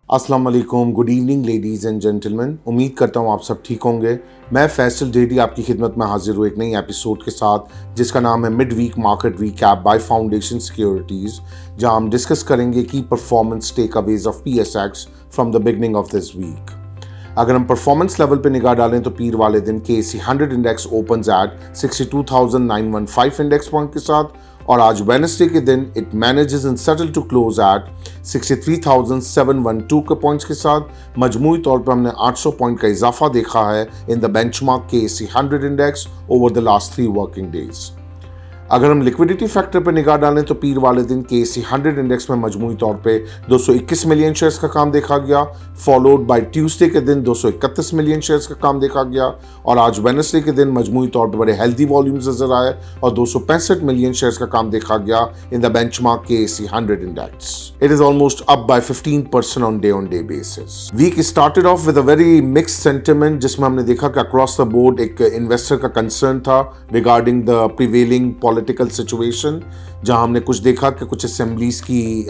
अस्सलाम वालेकुम, good evening ladies and gentleman. उम्मीद करता हूँ आप सब ठीक होंगे। मैं फैसल डेडी आपकी खिदमत में हाजिर हूँ एक नई एपिसोड के साथ जिसका नाम है mid week market recap by Foundation Securities, जहां हम डिस्कस करेंगे की performance takeaways of PSX from the beginning of this week. अगर हम परफॉर्मेंस लेवल पे निगाह डालें तो पीर वाले दिन KSE 100 index opens at 62,915 index point के साथ, और आज वेडनेसडे के दिन it manages in settle to close at 63,712 के पॉइंट्स के साथ। मजमूई तौर पर हमने 800 पॉइंट का इजाफा देखा है इन the benchmark KSE 100 index over the last 3 working days. अगर हम लिक्विडिटी फैक्टर पर निगाह डालें तो पीर वाले दिन KSE 100 इंडेक्स में मजमूई तौर पे 221 मिलियन शेयर्स का काम देखा गया, फॉलोड बाय ट्यूसडे के दिन 231 मिलियन शेयर्स का काम देखा गया, और आज वेडनेसडे के दिन मजमूई तौर पे बड़े हेल्दी वॉल्यूम्स नजर आए और 265 मिलियन शेयर्स का काम देखा गया in the benchmark KSE 100 index. It is almost up by 15% on day basis. Week started off with a very mixed sentiment, जिसमें हमने देखा कि अक्रॉस द बोर्ड एक इन्वेस्टर का कंसर्न था regarding the prevailing political situation, जहां हमने कुछ देखा कि कुछ असेंबलीज की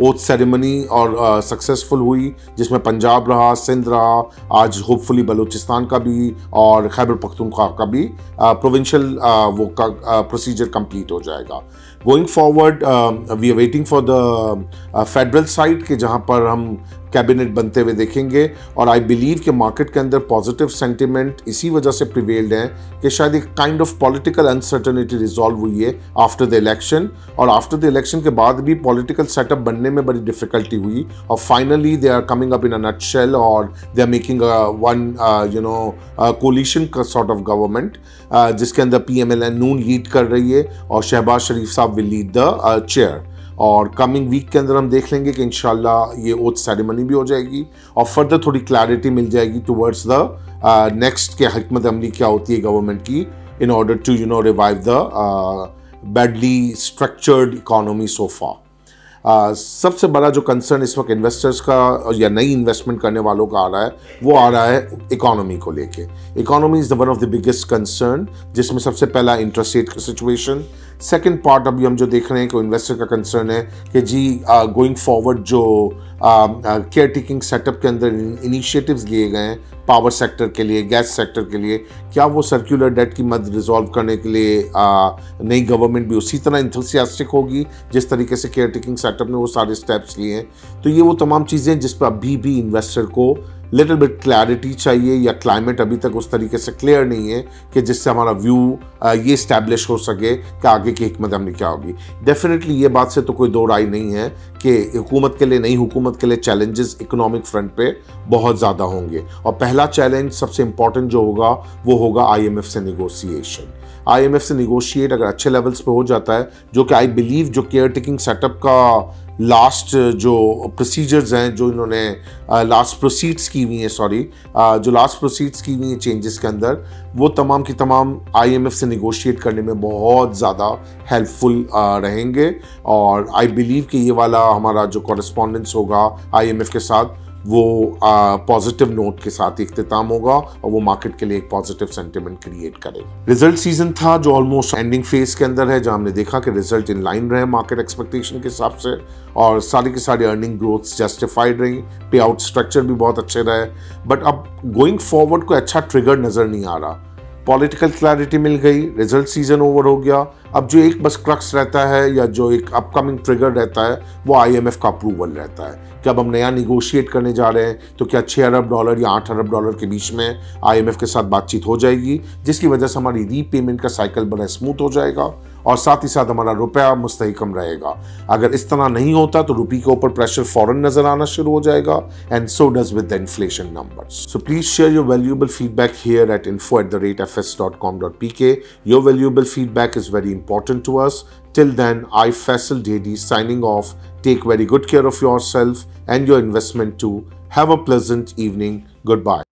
ओथ सेरेमनी और सक्सेसफुल हुई, जिसमें पंजाब रहा, सिंध रहा, आज होपफुली बलूचिस्तान का भी और खैबर पख्तूनख्वा का भी प्रोविंशियल वो का प्रोसीजर कंप्लीट हो जाएगा। Going forward we are waiting for the federal side के जहां पर हम कैबिनेट बनते हुए देखेंगे, और आई बिलीव कि मार्केट के अंदर पॉजिटिव सेंटिमेंट इसी वजह से प्रिवेल्ड है कि शायद एक kind of political uncertainty resolve हुई है आफ्टर द इलेक्शन, और आफ्टर द इलेक्शन के बाद भी पॉलिटिकल सेटअप बनने में बड़ी डिफिकल्टी हुई, और finally they are coming up in a nutshell और they are making one coalition का सॉर्ट ऑफ गवर्नमेंट, जिसके अंदर PMLN नून लीड कर रही है और शहबाज शरीफ साहब विल लीड द चेयर। और कमिंग वीक के अंदर हम देख लेंगे कि इंशाल्लाह ये ओथ सेरेमनी भी हो जाएगी और फर्दर थोड़ी क्लैरिटी मिल जाएगी टुवर्ड्स द नेक्स्ट के हिकमत अमली क्या होती है गवर्नमेंट की in order to revive the badly structured economy so far. सबसे बड़ा जो कंसर्न इस वक्त इन्वेस्टर्स का या नई इन्वेस्टमेंट करने वालों का आ रहा है वो आ रहा है इकोनॉमी को लेके। Economy is the one of the biggest concern, जिसमें सबसे पहला इंटरेस्ट रेट का सिचुएशन। सेकंड पार्ट अभी हम जो देख रहे हैं कि इन्वेस्टर का कंसर्न है कि जी गोइंग फॉरवर्ड जो केयर टेकिंग सेटअप के अंदर इनिशिएटिव्स लिए गए हैं पावर सेक्टर के लिए, गैस सेक्टर के लिए, क्या वो सर्कुलर डेट की मद रिजॉल्व करने के लिए नई गवर्नमेंट भी उसी तरह इंथुसियास्टिक होगी जिस तरीके से केयर टेकिंग सेटअप ने वो सारे स्टेप्स लिए हैं। तो ये वो तमाम चीज़ें जिस पर अभी भी इन्वेस्टर को लिटिल बिट क्लैरिटी चाहिए, या क्लाइमेट अभी तक उस तरीके से क्लियर नहीं है कि जिससे हमारा व्यू ये इस्टेब्लिश हो सके कि आगे की हिकमत अमली क्या होगी। डेफिनेटली ये बात से तो कोई दो राय नहीं है कि हुकूमत के लिए, नई हुकूमत के लिए चैलेंजेस इकोनॉमिक फ्रंट पे बहुत ज़्यादा होंगे, और पहला चैलेंज सबसे इंपॉर्टेंट जो होगा वो होगा IMF से निगोशिएशन। IMF से निगोशिएट अगर अच्छे लेवल्स पे हो जाता है, जो कि आई बिलीव जो केयर टेकिंग सेटअप का लास्ट जो प्रोसीजर्स हैं, जो इन्होंने लास्ट प्रोसीड्स की हुई हैं, जो लास्ट प्रोसीड्स की हुई हैं चेंजेस के अंदर, वो तमाम की तमाम IMF से निगोशिएट करने में बहुत ज़्यादा हेल्पफुल रहेंगे, और आई बिलीव कि ये वाला हमारा जो कॉरेस्पॉन्डेंस होगा IMF के साथ वो पॉजिटिव नोट के साथ इख्तिताम होगा और वो मार्केट के लिए एक पॉजिटिव सेंटिमेंट क्रिएट करेगा। रिजल्ट सीजन था जो ऑलमोस्ट एंडिंग फेज के अंदर है, जहां हमने देखा कि रिजल्ट इन लाइन रहे मार्केट एक्सपेक्टेशन के हिसाब से, और सारी की सारी अर्निंग ग्रोथ जस्टिफाइड रही, पे आउट स्ट्रक्चर भी बहुत अच्छे रहे। बट अब गोइंग फॉरवर्ड कोई अच्छा ट्रिगर नज़र नहीं आ रहा। पॉलिटिकल क्लैरिटी मिल गई, रिजल्ट सीजन ओवर हो गया, अब जो एक बस क्रक्स रहता है या जो एक अपकमिंग ट्रिगर रहता है वो IMF का अप्रूवल रहता है कि अब हम नया निगोशिएट करने जा रहे हैं, तो क्या $6 अरब या $8 अरब के बीच में IMF के साथ बातचीत हो जाएगी, जिसकी वजह से हमारी रीपेमेंट का साइकिल बड़ा स्मूथ हो जाएगा और साथ ही साथ हमारा रुपया मुस्तहकम रहेगा। अगर इस तरह नहीं होता तो रुपये के ऊपर प्रेशर फौरन नजर आना शुरू हो जाएगा, and so does with the inflation numbers. So please share your valuable feedback here eight info@fs.com.pk। Your valuable feedback is very important to us. Till then, I Faisal Dedi signing off. Take very good care of yourself and your investment too. Have a pleasant evening. Goodbye.